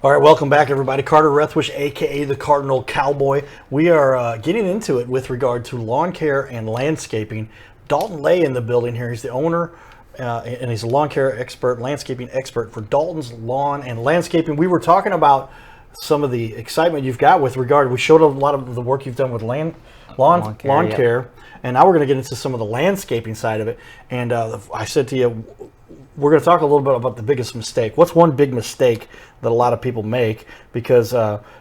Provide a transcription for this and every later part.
All right, welcome back, everybody. Carter Rethwish, aka the Cardinal Cowboy. We are getting into it with regard to lawn care and landscaping. Dalton Lay in the building here. He's the owner, and he's a lawn care expert, landscaping expert for Dalton's Lawn and Landscaping. We were talking about some of the excitement you've got with regard. We showed a lot of the work you've done with lawn care, and now we're going to get into some of the landscaping side of it. And I said to you, we're going to talk a little bit about the biggest mistake. What's one big mistake that a lot of people make? Because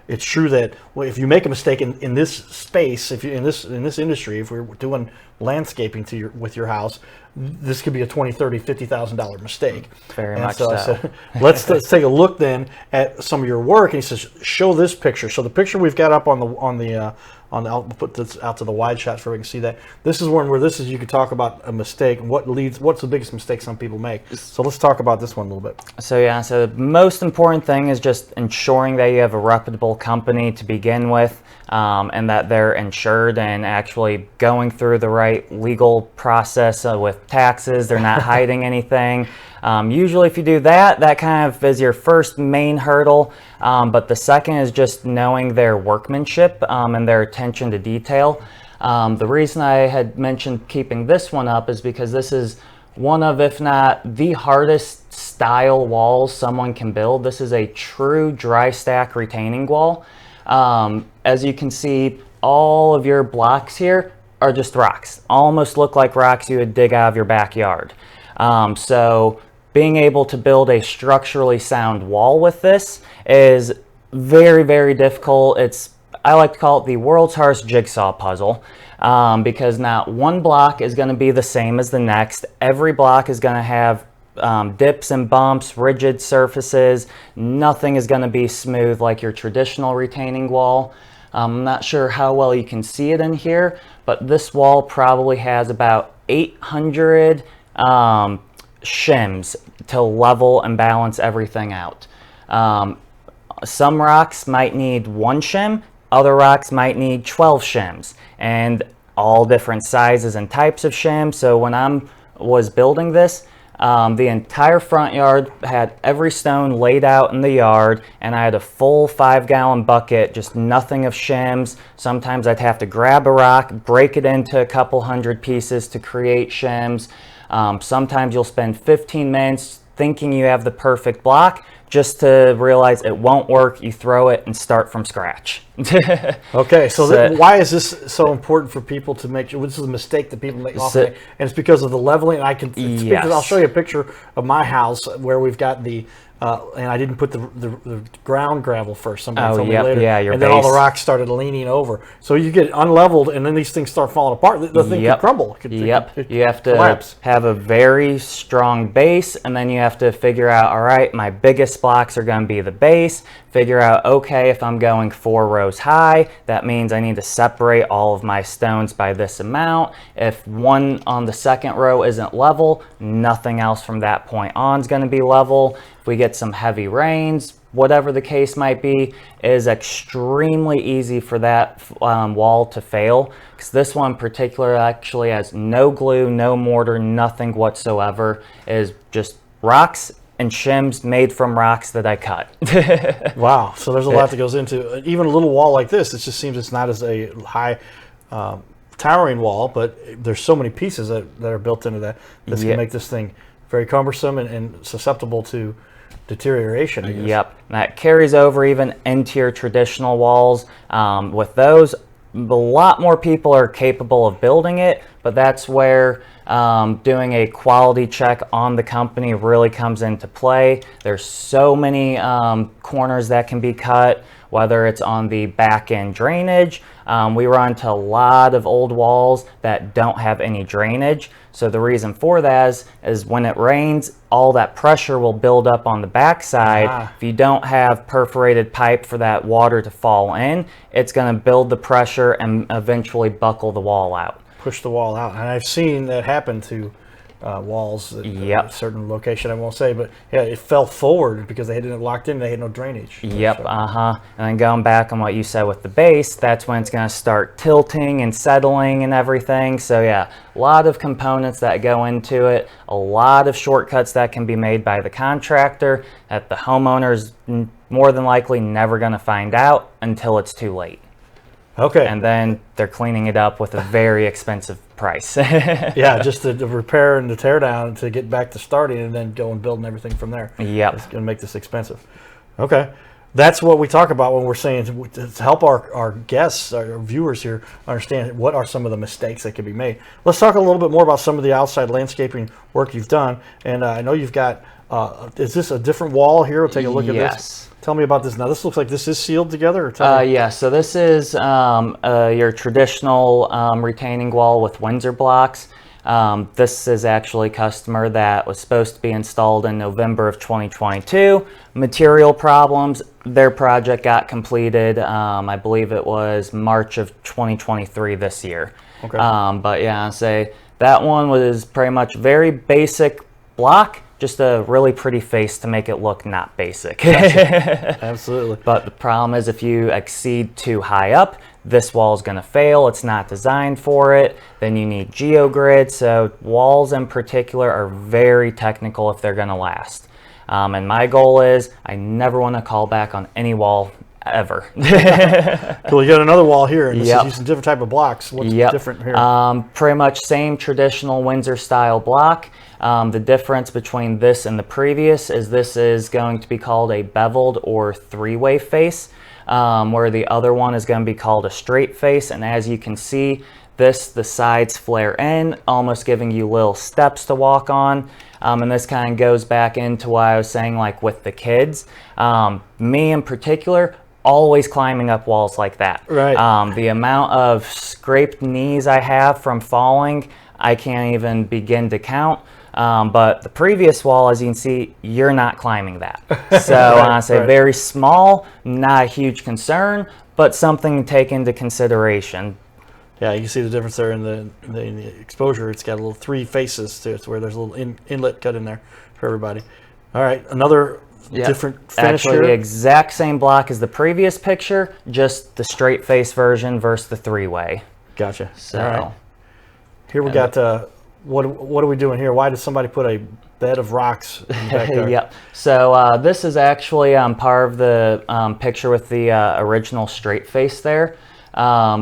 it's true that if you make a mistake in this space, if you in this industry, if we're doing landscaping with your house, this could be a $20,000, $30,000, $50,000 mistake. Very much so. Let's take a look then at some of your work. And he says, show this picture. So the picture we've got up I'll put this out to the wide shot so we can see that. This is one where you could talk about a mistake and what's the biggest mistake some people make. So let's talk about this one a little bit. So the most important thing is just ensuring that you have a reputable company to begin with, and that they're insured and actually going through the right legal process with taxes. They're not hiding anything. Usually if you do that, that kind of is your first main hurdle. But the second is just knowing their workmanship and their attention to detail. The reason I had mentioned keeping this one up is because this is one of, if not the hardest style walls someone can build. This is a true dry stack retaining wall. As you can see, all of your blocks here are just rocks. Almost look like rocks you would dig out of your backyard. So being able to build a structurally sound wall with this is very, very difficult. I like to call it the world's hardest jigsaw puzzle, because not one block is going to be the same as the next. Every block is going to have dips and bumps, rigid surfaces. Nothing is going to be smooth like your traditional retaining wall. I'm not sure how well you can see it in here, but this wall probably has about 800 shims to level and balance everything out. Some rocks might need 1 shim, other rocks might need 12 shims, and all different sizes and types of shims. So when I was building this, the entire front yard had every stone laid out in the yard, and I had a full 5-gallon bucket, just nothing of shims. Sometimes I'd have to grab a rock, break it into a couple hundred pieces to create shims. Sometimes you'll spend 15 minutes thinking you have the perfect block, just to realize it won't work. You throw it and start from scratch. Okay, so why is this so important for people to make sure? This is a mistake that people make often, and it's because of the leveling. I'll show you a picture of my house where we've got and I didn't put the ground gravel first. Somebody told me later. Yeah, and then all the rocks started leaning over. So you get unleveled, and then these things start falling apart. The thing could crumble. You have to have a very strong base, and then you have to figure out, all right, my biggest blocks are going to be the base. Figure out, okay, if I'm going 4 rows high, that means I need to separate all of my stones by this amount. If one on the second row isn't level, nothing else from that point on is going to be level. If we get some heavy rains, whatever the case might be, it is extremely easy for that wall to fail, because this one in particular actually has no glue, no mortar, nothing whatsoever. It is just rocks and shims made from rocks that I cut. Wow, so there's a lot that goes into even a little wall like this. It just seems it's not as a high towering wall, but there's so many pieces that are built into that can make this thing very cumbersome and susceptible to deterioration, I guess. Yep, that carries over even into your traditional walls. With those, a lot more people are capable of building it, but that's where doing a quality check on the company really comes into play. There's so many corners that can be cut, whether it's on the back end drainage. We run into a lot of old walls that don't have any drainage. So the reason for that is when it rains, all that pressure will build up on the backside. If you don't have perforated pipe for that water to fall in, it's going to build the pressure and eventually buckle the wall out. Push the wall out. And I've seen that happen to walls at Yep. a certain location. I won't say, but yeah, it fell forward because they didn't locked in. They had no drainage. Yep, So- And then going back on what you said with the base, that's when it's going to start tilting and settling and everything. So yeah, a lot of components that go into it, a lot of shortcuts that can be made by the contractor that the homeowner's more than likely never going to find out until it's too late. Okay. And then they're cleaning it up with a very expensive price. Yeah, just the repair and the tear down to get back to starting and then go and building everything from there. Yep. It's going to make this expensive. Okay. That's what we talk about when we're saying to help our guests, our viewers here, understand what are some of the mistakes that can be made. Let's talk a little bit more about some of the outside landscaping work you've done. And I know you've got, is this a different wall here? We'll take a look at Yes. this. Tell me about this. Now, this looks like this is sealed together? Or tell me. Yeah, so this is your traditional retaining wall with Windsor blocks. This is actually a customer that was supposed to be installed in November of 2022. Material problems, their project got completed, I believe it was March of 2023 this year. Okay. But yeah, I'd say that one was pretty much very basic block, just a really pretty face to make it look not basic. Absolutely. But the problem is if you exceed too high up, this wall is going to fail. It's not designed for it. Then you need geogrid. So walls in particular are very technical if they're going to last. And my goal is I never want to call back on any wall ever. Cool. You got another wall here, and this Yep. is using different type of blocks. What's Yep. different here? Pretty much same traditional Windsor style block. The difference between this and the previous is this is going to be called a beveled or three-way face, where the other one is going to be called a straight face. And as you can see, the sides flare in, almost giving you little steps to walk on. And this kind of goes back into what I was saying, like with the kids. Me in particular, always climbing up walls like that. Right. The amount of scraped knees I have from falling, I can't even begin to count. But the previous wall, as you can see, you're not climbing that. So honestly, right. very small, not a huge concern, but something to take into consideration. Yeah, you can see the difference there in the exposure. It's got a little three faces to it, where there's a little inlet cut in there for everybody. All right, another different finish Actually, here. the exact same block as the previous picture, just the straight face version versus the three-way. Gotcha. So, All right. Here we got, what are we doing here? Why did somebody put a bed of rocks in the backyard? Yep. So this is actually part of the picture with the original straight face there.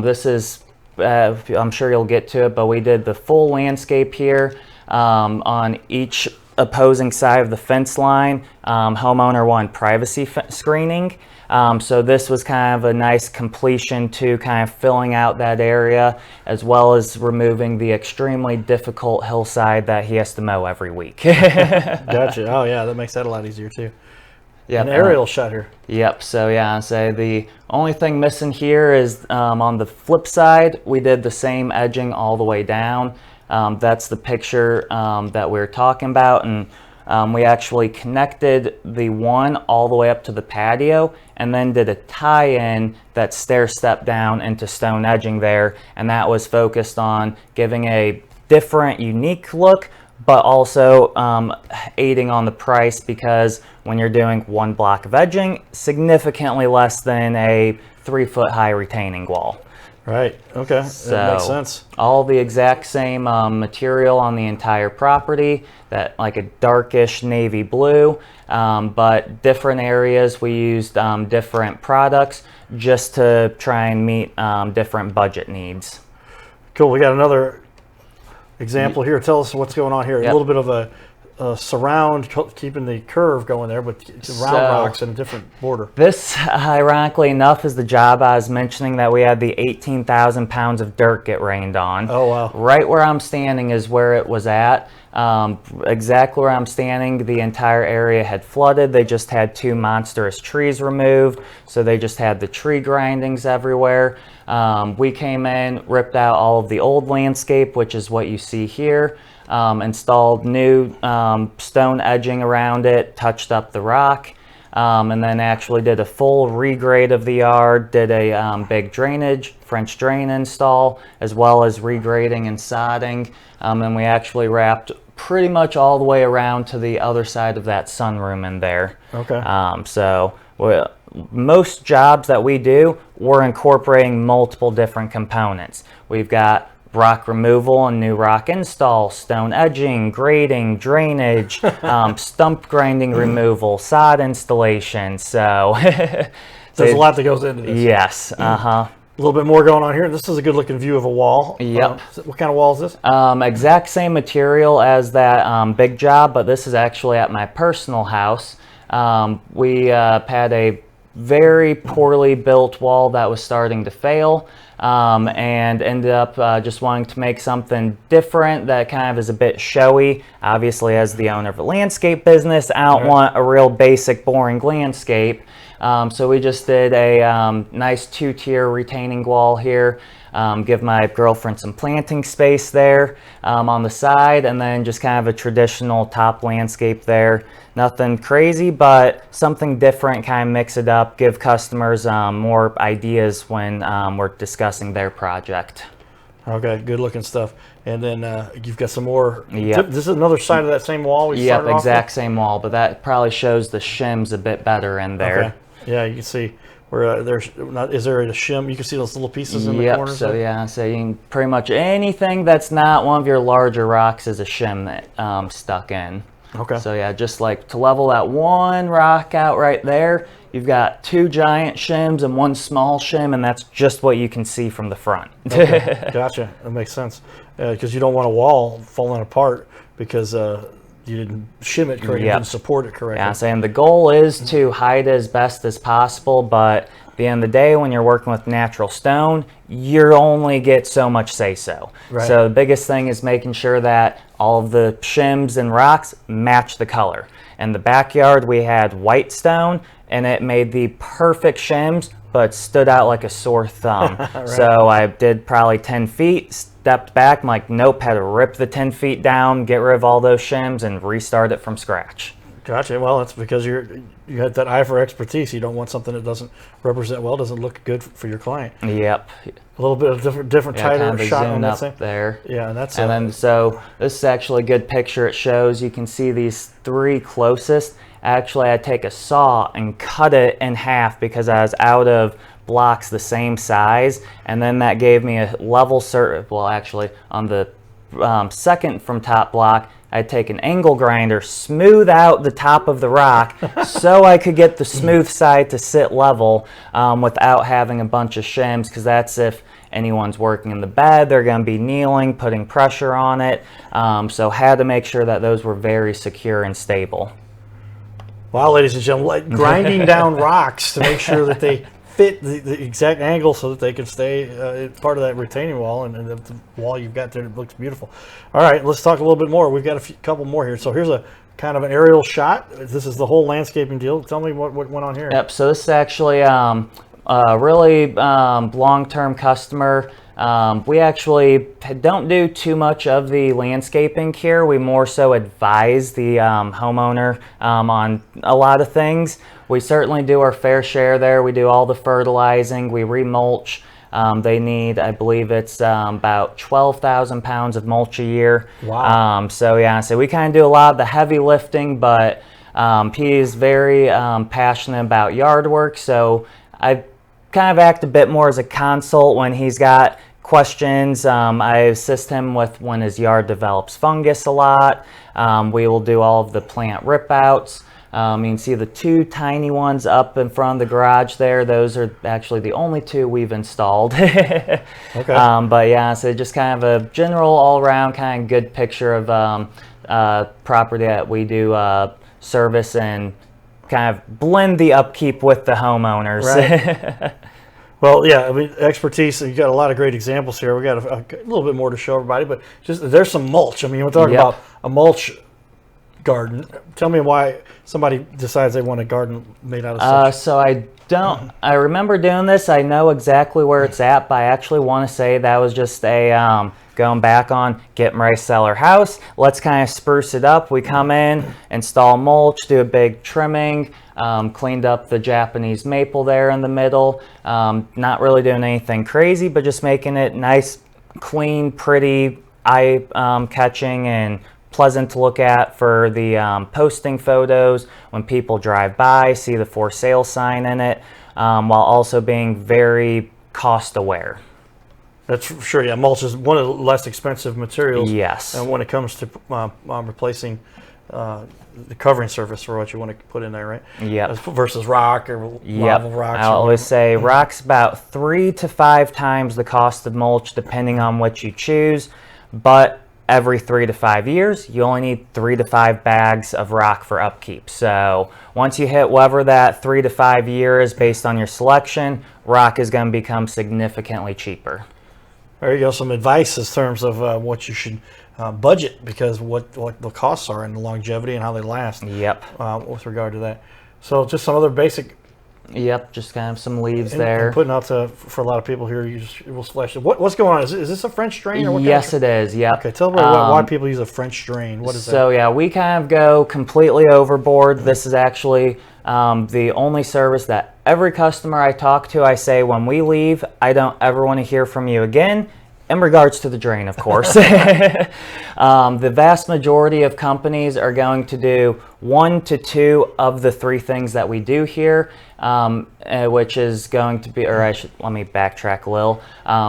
This is, I'm sure you'll get to it, but we did the full landscape here on each opposing side of the fence line. Homeowner wanted privacy screening. So this was kind of a nice completion to kind of filling out that area, as well as removing the extremely difficult hillside that he has to mow every week. Gotcha. Oh, yeah, that makes that a lot easier, too. Yep. An aerial shot here. Yep. So yeah, I'd say the only thing missing here is on the flip side, we did the same edging all the way down. That's the picture that we were talking about, and we actually connected the one all the way up to the patio and then did a tie-in that stair step down into stone edging there, and that was focused on giving a different, unique look, but also aiding on the price, because when you're doing one block of edging, significantly less than a 3-foot high retaining wall. Right. Okay. That makes sense. All the exact same material on the entire property, that like a darkish navy blue, but different areas we used different products just to try and meet different budget needs. Cool. We got another example here. Tell us what's going on here. Yep. A little bit of a surround, keeping the curve going there, but round rocks and a different border. This, ironically enough, is the job I was mentioning that we had the 18,000 pounds of dirt get rained on. Oh, wow. Right where I'm standing is where it was at. Exactly where I'm standing, the entire area had flooded. They just had 2 monstrous trees removed, so they just had the tree grindings everywhere. We came in, ripped out all of the old landscape, which is what you see here. Installed new stone edging around it, touched up the rock, and then actually did a full regrade of the yard, did a big drainage, French drain install, as well as regrading and sodding. And we actually wrapped pretty much all the way around to the other side of that sunroom in there. Okay. So most jobs that we do, we're incorporating multiple different components. We've got rock removal and new rock install, stone edging, grading, drainage, stump grinding removal, sod installation. So there's a lot that goes into this. Yes. A little bit more going on here. This is a good looking view of a wall. Yep. What kind of wall is this? Exact same material as that big job, but this is actually at my personal house. We had a very poorly built wall that was starting to fail, and ended up just wanting to make something different that kind of is a bit showy. Obviously, as the owner of a landscape business, I don't want a real basic, boring landscape. So we just did a nice 2-tier retaining wall here, give my girlfriend some planting space there on the side, and then just kind of a traditional top landscape there. Nothing crazy, but something different, kind of mix it up, give customers more ideas when we're discussing their project. Okay, good looking stuff. And then you've got some more. Yep. This is another side of that same wall we Yep, started off exact with? same wall, but that probably shows the shims a bit better in there. Okay. Yeah, you can see where there's not. Is there a shim? You can see those little pieces in the Yep, corners. so yeah, so you can pretty much anything that's not one of your larger rocks is a shim that stuck in. Okay. So yeah, just like to level that one rock out right there, you've got 2 giant shims and 1 small shim, and that's just what you can see from the front. Okay. Gotcha. That makes sense. Because you don't want a wall falling apart because you didn't shim it correctly, you didn't support it correctly. Yeah, I'm saying the goal is to hide as best as possible, but at the end of the day, when you're working with natural stone, you only get so much say-so. Right. So the biggest thing is making sure that all of the shims and rocks match the color. In the backyard, we had white stone, and it made the perfect shims, but stood out like a sore thumb. Right. So I did probably 10 feet, stepped back, I'm like, nope, had to rip the 10 feet down, get rid of all those shims, and restart it from scratch. Gotcha. Well, that's because you had that eye for expertise. You don't want something that doesn't represent well, doesn't look good for your client. Yep. A little bit of different Yeah, tighter kind of shot on zoom that up thing. there. Yeah, and that's And then so this is actually a good picture. It shows you can see these 3 closest. Actually, I take a saw and cut it in half because I was out of blocks the same size, and then that gave me a level well, actually on the second from top block, I'd take an angle grinder, smooth out the top of the rock so I could get the smooth side to sit level without having a bunch of shims, because that's if anyone's working in the bed, they're going to be kneeling, putting pressure on it. So had to make sure that those were very secure and stable. wow, ladies and gentlemen, like grinding down rocks to make sure that they fit the exact angle so that they can stay part of that retaining wall, and the wall you've got there looks beautiful. All right, let's talk a little bit more. We've got a couple more here. So here's a kind of an aerial shot. This is the whole landscaping deal. Tell me what went on here. Yep, so this is actually a really long-term customer. We actually don't do too much of the landscaping here. We more so advise the homeowner on a lot of things. We certainly do our fair share there. We do all the fertilizing, we remulch. They need, I believe it's about 12,000 pounds of mulch a year. Wow. So yeah, so we kind of do a lot of the heavy lifting, but he is very passionate about yard work. So I kind of act a bit more as a consult when he's got questions. I assist him with when his yard develops fungus a lot. We will do all of the plant rip outs. You can see the 2 tiny ones up in front of the garage there. Those are actually the only 2 we've installed. Okay. But yeah, so just kind of a general all-around kind of good picture of property that we do service and kind of blend the upkeep with the homeowners. Right. Well, yeah, I mean, expertise, you got a lot of great examples here. We got a little bit more to show everybody, but just there's some mulch. I mean, we're talking about a mulch garden. Tell me why somebody decides they want a garden made out of such. So I remember doing this. I know exactly where it's at, but I actually want to say that was just a going back on getting ready to sell our house. Let's kind of spruce it up. We come in, install mulch, do a big trimming, cleaned up the Japanese maple there in the middle. Not really doing anything crazy, but just making it nice, clean, pretty, eye catching, and pleasant to look at for the posting photos when people drive by, see the for sale sign in it, while also being very cost aware. That's for sure. Yeah, mulch is one of the less expensive materials. Yes. And when it comes to replacing the covering surface or what you want to put in there, right? Yep. Versus rock or lava rocks. I always say rock's about 3 to 5 times the cost of mulch, depending on what you choose. But every 3 to 5 years, you only need 3 to 5 bags of rock for upkeep. So once you hit whatever that 3 to 5 years based on your selection, rock is going to become significantly cheaper. There you go. Some advice in terms of what you should budget, because what the costs are and the longevity and how they last. Yep. With regard to that. So just some other basic. Yep. Just kind of some leaves there. And putting out for a lot of people here, we'll flash it. What's going on? Is this a French drain or what? Yes, it is. Yep. Okay. Tell me why people use a French drain. What is that? So yeah, we kind of go completely overboard. This is actually the only service that every customer I talk to, I say, when we leave, I don't ever want to hear from you again, in regards to the drain, of course. The vast majority of companies are going to do 1 to 2 of the 3 things that we do here, which is going to be, let me backtrack a little.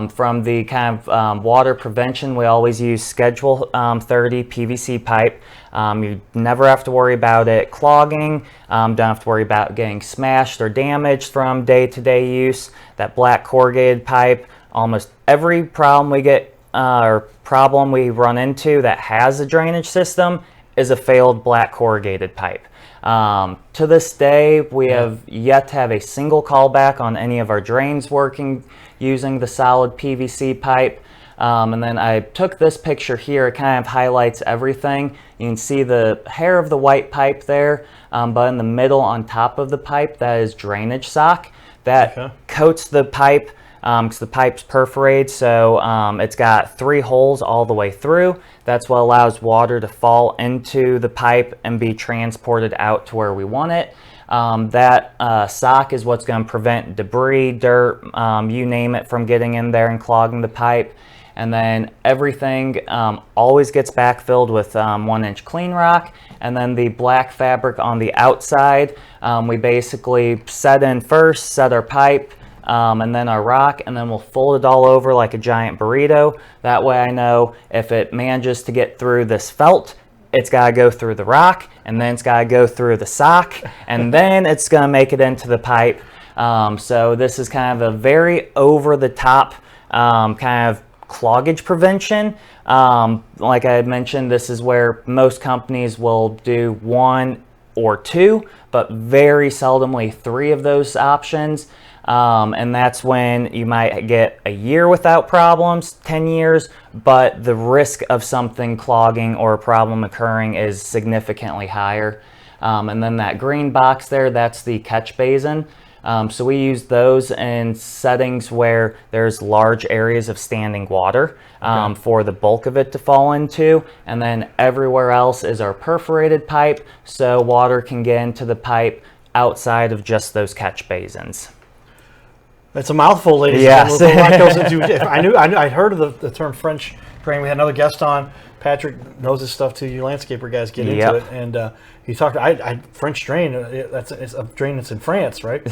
From the kind of water prevention, we always use Schedule 30 PVC pipe. You never have to worry about it clogging, don't have to worry about getting smashed or damaged from day-to-day use. That black corrugated pipe, almost every problem we get or problem we run into that has a drainage system is a failed black corrugated pipe. To this day, we have yet to have a single callback on any of our drains working using the solid PVC pipe. And then I took this picture here. It kind of highlights everything. You can see the hair of the white pipe there, but in the middle on top of the pipe, that is drainage sock that coats the pipe, because the pipe's perforated, so it's got 3 holes all the way through. That's what allows water to fall into the pipe and be transported out to where we want it. That sock is what's going to prevent debris, dirt, you name it, from getting in there and clogging the pipe. And then everything always gets backfilled with 1-inch clean rock. And then the black fabric on the outside, we basically set in first, set our pipe, and then our rock, and then we'll fold it all over like a giant burrito. That way I know if it manages to get through this felt, it's got to go through the rock, and then it's got to go through the sock, and then it's going to make it into the pipe. So this is kind of a very over-the-top kind of cloggage prevention. Like I had mentioned, this is where most companies will do 1 or 2, but very seldomly 3 of those options. And that's when you might get a year without problems, 10 years, but the risk of something clogging or a problem occurring is significantly higher. And then that green box there, that's the catch basin. So we use those in settings where there's large areas of standing water for the bulk of it to fall into. And then everywhere else is our perforated pipe, so water can get into the pipe outside of just those catch basins. It's a mouthful, ladies and gentlemen. A lot goes into I'd heard of the term French drain. We had another guest on. Patrick knows this stuff too. You landscaper guys get into it, and he talked. French drain. It's a drain that's in France, right?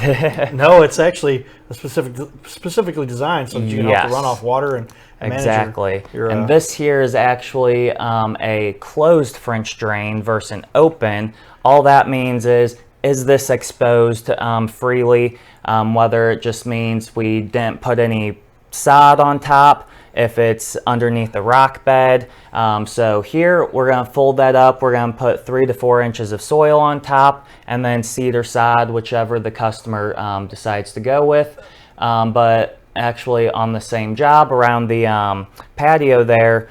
No, it's actually specifically designed so that you can help the runoff water and exactly. And this here is actually a closed French drain versus an open. All that means is this exposed freely? Whether it just means we didn't put any sod on top, if it's underneath the rock bed. So here we're going to fold that up. We're going to put 3 to 4 inches of soil on top, and then seed or sod, whichever the customer decides to go with. But actually on the same job around the patio there,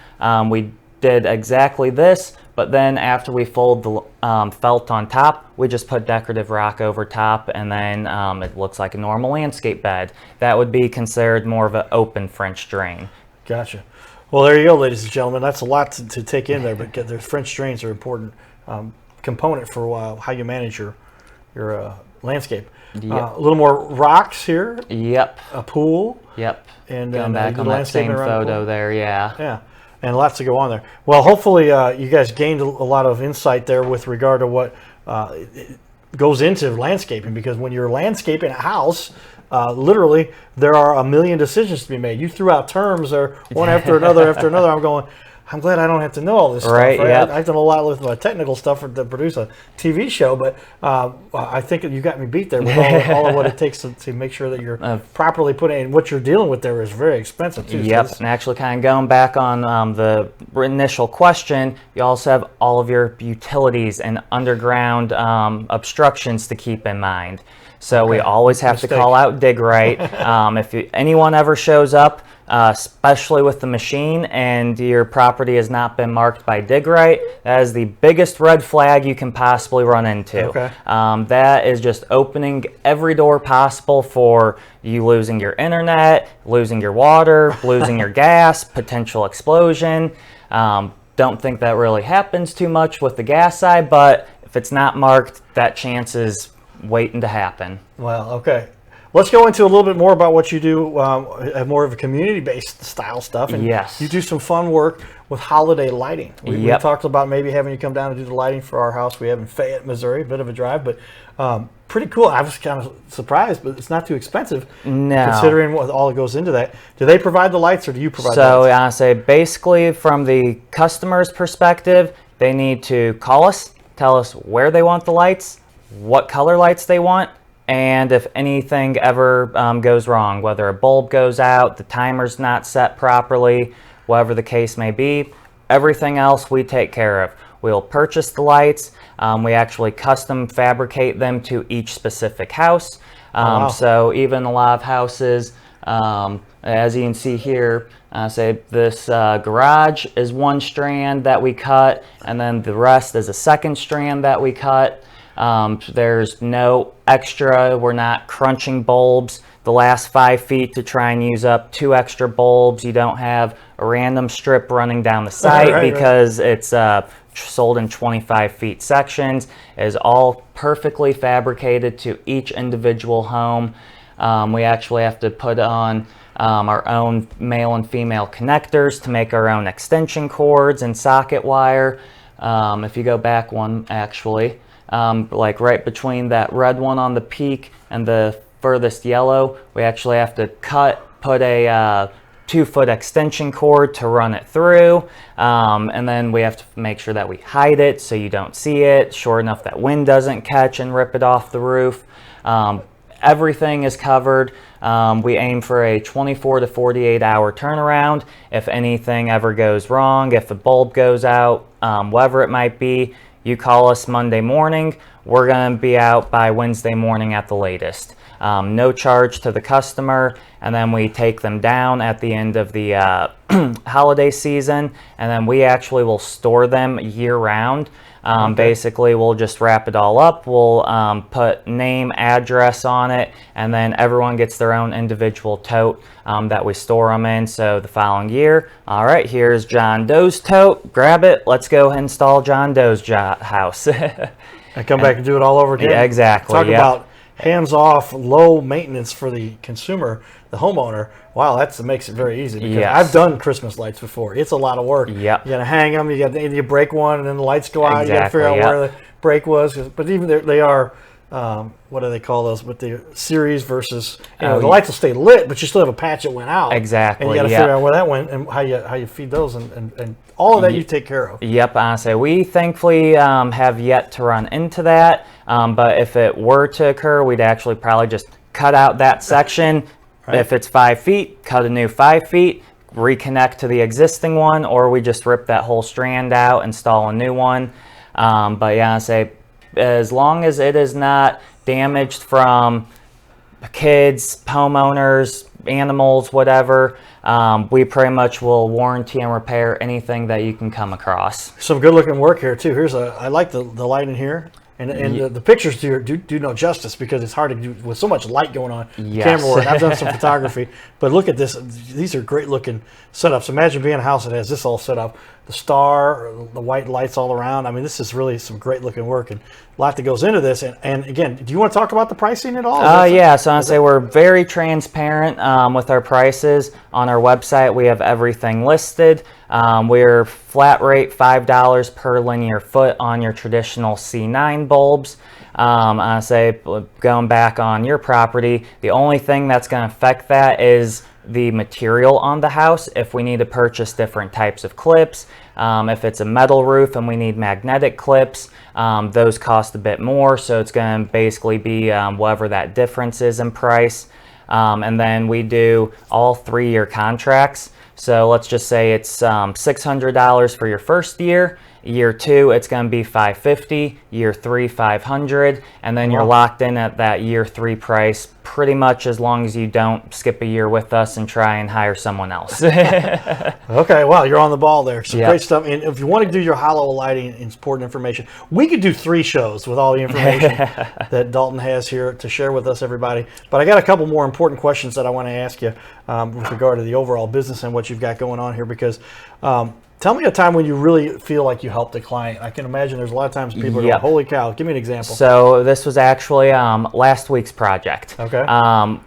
we did exactly this. But then after we fold the felt on top, we just put decorative rock over top, and then it looks like a normal landscape bed. That would be considered more of an open French drain. Gotcha. Well, there you go, ladies and gentlemen. That's a lot to take in there, but the French drains are an important component for how you manage your landscape. Yep. A little more rocks here. Yep. A pool. Yep. And going back on that same photo there, yeah. Yeah. and lots to go on there. Well, hopefully you guys gained a lot of insight there with regard to what goes into landscaping, because when you're landscaping a house, literally there are a million decisions to be made. You threw out terms or one after another after another. I'm glad I don't have to know all this stuff. Right? Yep. I've done a lot with my technical stuff to produce a TV show, but I think you got me beat there with all of what it takes to make sure that you're properly putting in. What you're dealing with there is very expensive too. Yep, and actually kind of going back on the initial question, you also have all of your utilities and underground obstructions to keep in mind. So we always have to call out dig right. If anyone ever shows up, especially with the machine, and your property has not been marked by dig right, that is the biggest red flag you can possibly run into. Okay. That is just opening every door possible for you losing your internet, losing your water, losing your gas, potential explosion. Don't think that really happens too much with the gas side, but if it's not marked, that chance is waiting to happen. Well, okay. Let's go into a little bit more about what you do, more of a community-based style stuff. And yes. You do some fun work with holiday lighting. We talked about maybe having you come down and do the lighting for our house we have in Fayette, Missouri. A bit of a drive, but pretty cool. I was kind of surprised, but it's not too expensive. No. Considering what all that goes into that. Do they provide the lights, or do you provide the lights? So I say basically from the customer's perspective, they need to call us, tell us where they want the lights, what color lights they want, and if anything ever goes wrong, whether a bulb goes out, the timer's not set properly, whatever the case may be, everything else we take care of. We'll purchase the lights. We actually custom fabricate them to each specific house. Wow. So even a lot of houses, as you can see here, say this garage is one strand that we cut, and then the rest is a second strand that we cut. There's no extra, we're not crunching bulbs the last 5 feet to try and use up 2 extra bulbs. You don't have a random strip running down the site because it's sold in 25 feet sections. It is all perfectly fabricated to each individual home. We actually have to put on our own male and female connectors to make our own extension cords and socket wire. If you go back one actually, like right between that red one on the peak and the furthest yellow, we actually have to put a 2-foot extension cord to run it through, and then we have to make sure that we hide it so you don't see it, short enough that wind doesn't catch and rip it off the roof. Everything is covered. We aim for a 24 to 48 hour turnaround. If anything ever goes wrong, if a bulb goes out, whatever it might be, you call us Monday morning, we're going to be out by Wednesday morning at the latest. No charge to the customer, and then we take them down at the end of the holiday season, and then we actually will store them year-round. Basically, we'll just wrap it all up. We'll put name, address on it, and then everyone gets their own individual tote that we store them in. So the following year, all right, here's John Doe's tote. Grab it. Let's go install John Doe's house. And come back and do it all over again. Yeah, exactly. Talk about hands-off, low maintenance for the consumer, the homeowner. Wow, that makes it very easy. Because I've done Christmas lights before. It's a lot of work. Yep. You got to hang them. You break one, and then the lights go out. You got to figure out where the break was. But even they are, what do they call those? With the series versus, the lights will stay lit, but you still have a patch that went out. Exactly. And you got to figure out where that went and how you feed those and all of that you take care of. Yep, honestly, we thankfully have yet to run into that. But if it were to occur, we'd actually probably just cut out that section. If it's 5 feet, cut a new 5 feet, reconnect to the existing one, or we just rip that whole strand out, install a new one. But yeah, I say as long as it is not damaged from kids, homeowners, animals, whatever, we pretty much will warranty and repair anything that you can come across. Some good looking work here too. I like the light in here. And the pictures do no justice because it's hard to do with so much light going on. Yes. Camera work. I've done some photography, but look at this. These are great looking setups. Imagine being a house that has this all set up. the star, the white lights all around. I mean, this is really some great looking work and a lot that goes into this. And again, do you want to talk about the pricing at all? Yeah, so I'd say we're very transparent with our prices. On our website, we have everything listed. We're flat rate $5 per linear foot on your traditional C9 bulbs. I say, going back on your property, the only thing that's going to affect that is the material on the house. If we need to purchase different types of clips, if it's a metal roof and we need magnetic clips, those cost a bit more. So it's going to basically be whatever that difference is in price. And then we do all 3-year contracts. So let's just say it's $600 for your first year. Year 2, it's going to be $550. Year 3, $500, and then you're locked in at that year 3 price pretty much as long as you don't skip a year with us and try and hire someone else. Okay, wow, you're on the ball there. Some great stuff. And if you want to do your hollow lighting and important information, we could do 3 shows with all the information that Dalton has here to share with us, everybody. But I got a couple more important questions that I want to ask you with regard to the overall business and what you've got going on here, because tell me a time when you really feel like you helped a client. I can imagine there's a lot of times people are going, holy cow. Give me an example. So this was actually last week's project. Okay.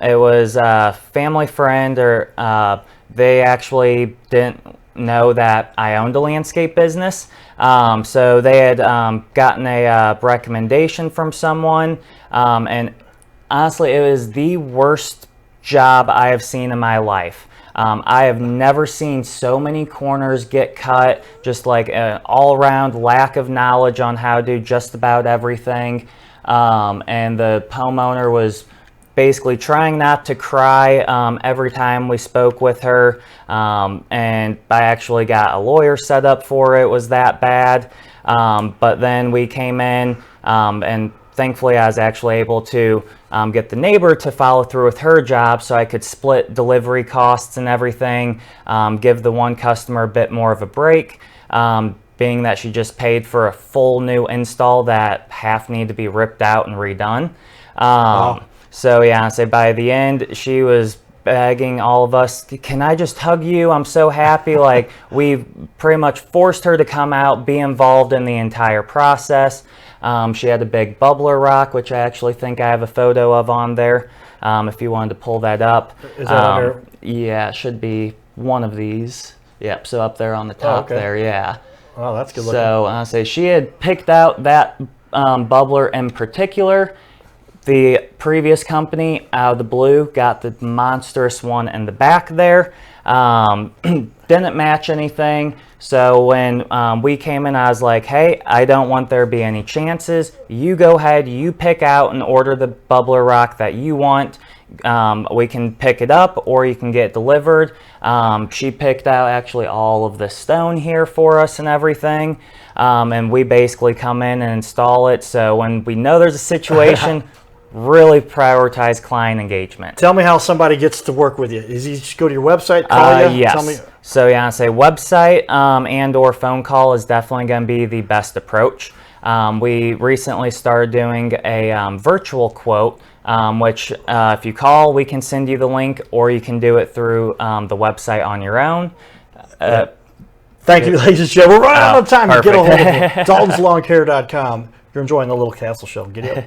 It was a family friend, or they actually didn't know that I owned a landscape business. So they had gotten a recommendation from someone. And honestly, it was the worst job I have seen in my life. I have never seen so many corners get cut, just like an all-around lack of knowledge on how to do just about everything. And the homeowner was basically trying not to cry every time we spoke with her. And I actually got a lawyer set up for it. It was that bad. But then we came in and thankfully, I was actually able to get the neighbor to follow through with her job so I could split delivery costs and everything, give the one customer a bit more of a break, being that she just paid for a full new install that half need to be ripped out and redone. So yeah, I'd say by the end, she was begging all of us, can I just hug you? I'm so happy. Like, we pretty much forced her to come out, be involved in the entire process. She had a big bubbler rock, which I actually think I have a photo of on there, if you wanted to pull that up. Is that under? Yeah, it should be one of these. Yep, so up there on the top there, yeah. Oh, that's good looking. So I say she had picked out that bubbler in particular. The previous company, out of the blue, got the monstrous one in the back there. Didn't match anything. So when we came in, I was like, hey, I don't want there to be any chances. You go ahead, you pick out and order the bubbler rock that you want. We can pick it up or you can get it delivered. She picked out actually all of the stone here for us and everything. And we basically come in and install it. So when we know there's a situation, really prioritize client engagement. Tell me how somebody gets to work with you. Is he just go to your website, call you? Yes. Tell me. So yeah, I say website and or phone call is definitely going to be the best approach. We recently started doing a virtual quote, which if you call, we can send you the link, or you can do it through the website on your own. Thank you, ladies and gentlemen. We're running out of time to get a hold of perfect. you. DaltonsLawncare.com. You're enjoying the Little Castle Show. Get it.